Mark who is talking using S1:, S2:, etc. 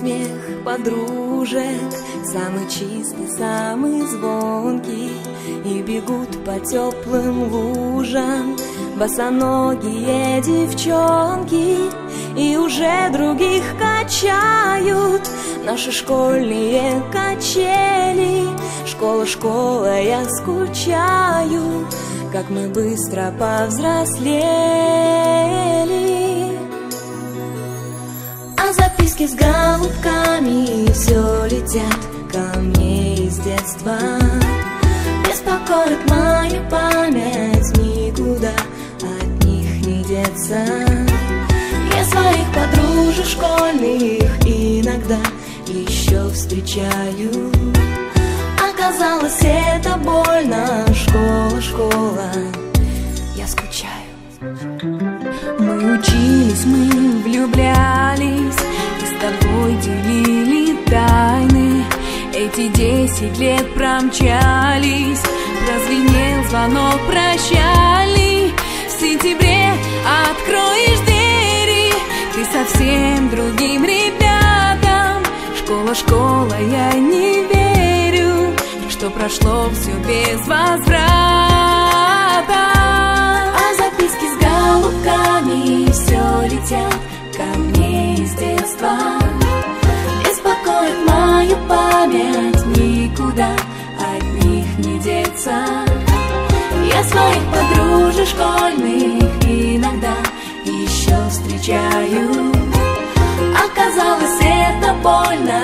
S1: смех подружек, самый чистый, самый звонкий, и бегут по теплым лужам босоногие девчонки, и уже других качают наши школьные качели. Школа, школа, я скучаю, как мы быстро повзрослели. А записки с голубками все летят ко мне из детства. Беспокоит мою память, никуда от них не деться. Я своих подружек школьных иногда еще встречаю. Оказалось, это больно. Школа, школа, я скучаю. Мы учились, мы влюблялись, и с тобой делили тайны. Эти 10 лет промчались, прозвенел звонок прощальный. В сентябре откроешь двери ты совсем другим ребятам. Школа, школа, я не верю, что прошло все без возврата. А записки с голубками все летят ко мне из детства. Беспокоит мою память, никуда от них не деться. Я своих подружек школьных иногда еще встречаю. Оказалось, это больно.